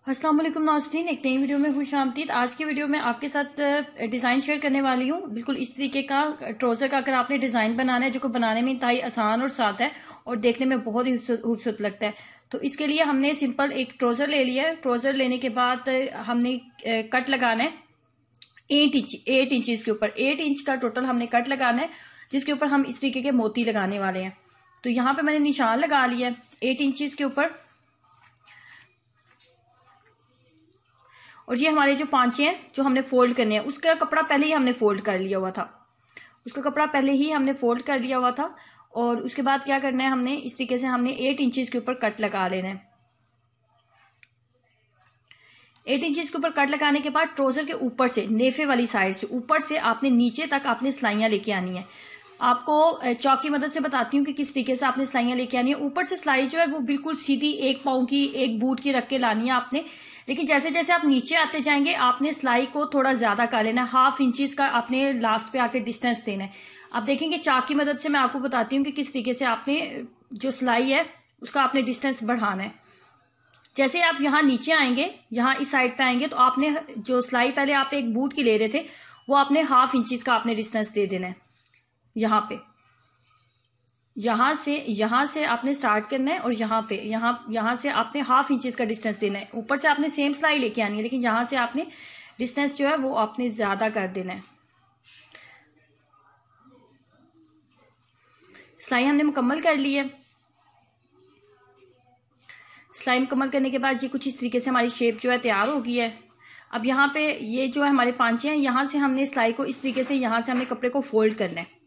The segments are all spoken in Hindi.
अस्सलाम वालेकुम नाज़रीन, एक नई वीडियो में खुश आमदीद। आज की वीडियो में आपके साथ डिज़ाइन शेयर करने वाली हूँ। बिल्कुल इस तरीके का ट्राउज़र का अगर आपने डिज़ाइन बनाना है जो को बनाने में इंतहाई आसान और सादा है और देखने में बहुत ही खूबसूरत लगता है। तो इसके लिए हमने सिंपल एक ट्राउज़र ले लिया है। ट्राउज़र लेने के बाद हमने कट लगाना है 8 इंचज़ के ऊपर। 8 इंच का टोटल हमने कट लगाना है जिसके ऊपर हम इस तरीके के मोती लगाने वाले हैं। तो यहाँ पे मैंने निशान लगा लिया है 8 इंचज़ के ऊपर। और ये हमारे जो पांचे हैं जो हमने फोल्ड करने हैं, उसका कपड़ा पहले ही हमने फोल्ड कर लिया हुआ था। उसका कपड़ा पहले ही हमने फोल्ड कर लिया हुआ था। और उसके बाद क्या करना है, हमने इस तरीके से हमने 8 इंचेस के ऊपर कट लगा लेना है। 8 इंचेस के ऊपर कट लगाने के बाद ट्राउजर के ऊपर से, नेफे वाली साइड से ऊपर से आपने नीचे तक आपने सिलाइयां लेके आनी है। आपको चौक की मदद से बताती हूँ कि किस तरीके से आपने सिलाइयां लेके आनी है। ऊपर से सिलाई जो है वो बिल्कुल सीधी 1 पाँव की, 1 बूट की रख के लानी है आपने। लेकिन जैसे जैसे आप नीचे आते जाएंगे आपने सिलाई को थोड़ा ज्यादा कर लेना है। 1/2 इंचेस का आपने लास्ट पे आके डिस्टेंस देना है। आप देखेंगे चाक की मदद से मैं आपको बताती हूँ कि किस तरीके से आपने जो सिलाई है उसका आपने डिस्टेंस बढ़ाना है। जैसे आप यहाँ नीचे आएंगे, यहाँ इस साइड पे आएंगे, तो आपने जो सिलाई पहले आप 1 बूट की ले रहे थे वो आपने 1/2 इंचेस का आपने डिस्टेंस दे देना है। यहाँ पे यहां से आपने स्टार्ट करना है और यहाँ पे यहाँ से आपने 1/2 इंचेस का डिस्टेंस देना है। ऊपर से आपने सेम सिलाई लेके आनी है, लेकिन यहां से आपने डिस्टेंस जो है वो आपने ज्यादा कर देना है। सिलाई हमने मुकम्मल कर ली है। सिलाई मुकम्मल करने के बाद ये कुछ इस तरीके से हमारी शेप जो है तैयार हो गई है। अब यहाँ पे ये जो है हमारे पांचे हैं, यहाँ से हमने सिलाई को इस तरीके से यहाँ से हमने कपड़े को फोल्ड करना है।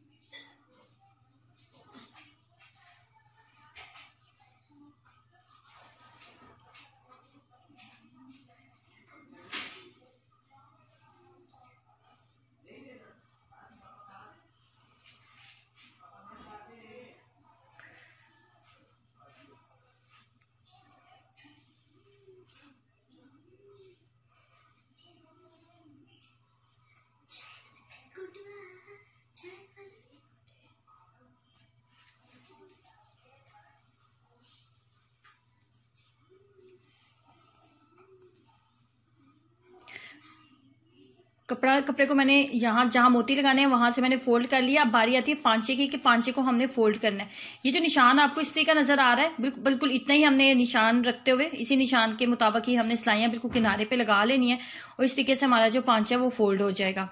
कपड़े को मैंने यहाँ जहाँ मोती लगाने हैं वहां से मैंने फोल्ड कर लिया। अब बारी आती है पांचे की कि पांचे को हमने फोल्ड करना है। ये जो निशान आपको इस तरीके का नजर आ रहा है, बिल्कुल इतना ही हमने निशान रखते हुए इसी निशान के मुताबिक ही हमने सिलाइयां बिल्कुल किनारे पे लगा लेनी है और इस तरीके से हमारा जो पांचा है वो फोल्ड हो जाएगा।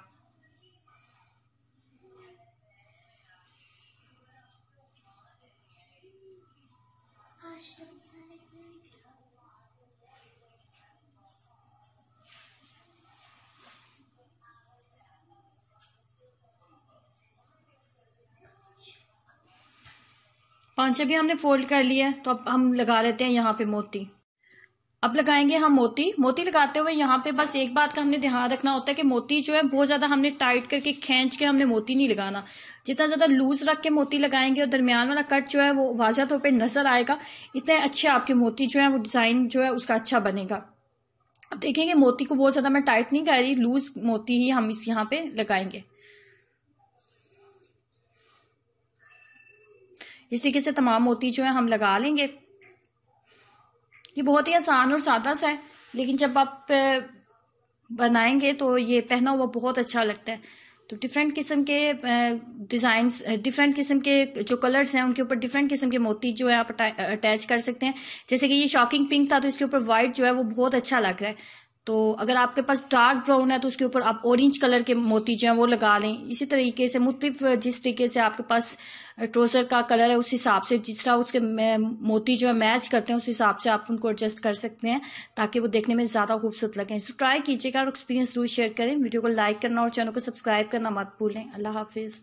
पांचा भी हमने फोल्ड कर लिया है। तो अब हम लगा लेते हैं यहाँ पे मोती। अब लगाएंगे हम मोती लगाते हुए यहाँ पे बस एक बात का हमने ध्यान रखना होता है कि मोती जो है बहुत ज्यादा हमने टाइट करके खींच के हमने मोती नहीं लगाना। जितना ज्यादा लूज रख के मोती लगाएंगे और दरमियान वाला कट जो है वो वाज़ह तौर पे नजर आएगा, इतने अच्छे आपके मोती जो है वो डिजाइन जो है उसका अच्छा बनेगा। अब देखेंगे मोती को बहुत ज्यादा मैं टाइट नहीं कर रही, लूज मोती ही हम इस यहाँ पे लगाएंगे। इस तरीके से तमाम मोती जो है हम लगा लेंगे। ये बहुत ही आसान और सादा सा है, लेकिन जब आप बनाएंगे तो ये पहना हुआ बहुत अच्छा लगता है। तो डिफरेंट किस्म के डिजाइन्स, डिफरेंट किस्म के जो कलर्स हैं उनके ऊपर डिफरेंट किस्म के मोती जो है आप अटैच कर सकते हैं। जैसे कि ये शॉकिंग पिंक था तो इसके ऊपर व्हाइट जो है वो बहुत अच्छा लग रहा है। तो अगर आपके पास डार्क ब्राउन है तो उसके ऊपर आप ऑरेंज कलर के मोती जो है वो लगा लें। इसी तरीके से मुख्तलिफ जिस तरीके से आपके पास ट्राउजर का कलर है उस हिसाब से जिस तरह उसके मोती जो है मैच करते हैं उस हिसाब से आप उनको एडजस्ट कर सकते हैं ताकि वो देखने में ज़्यादा खूबसूरत लगें। सो ट्राई कीजिएगा और एक्सपीरियंस जरूर शेयर करें। वीडियो को लाइक करना और चैनल को सब्सक्राइब करना मत भूलें। अल्लाह हाफिज़।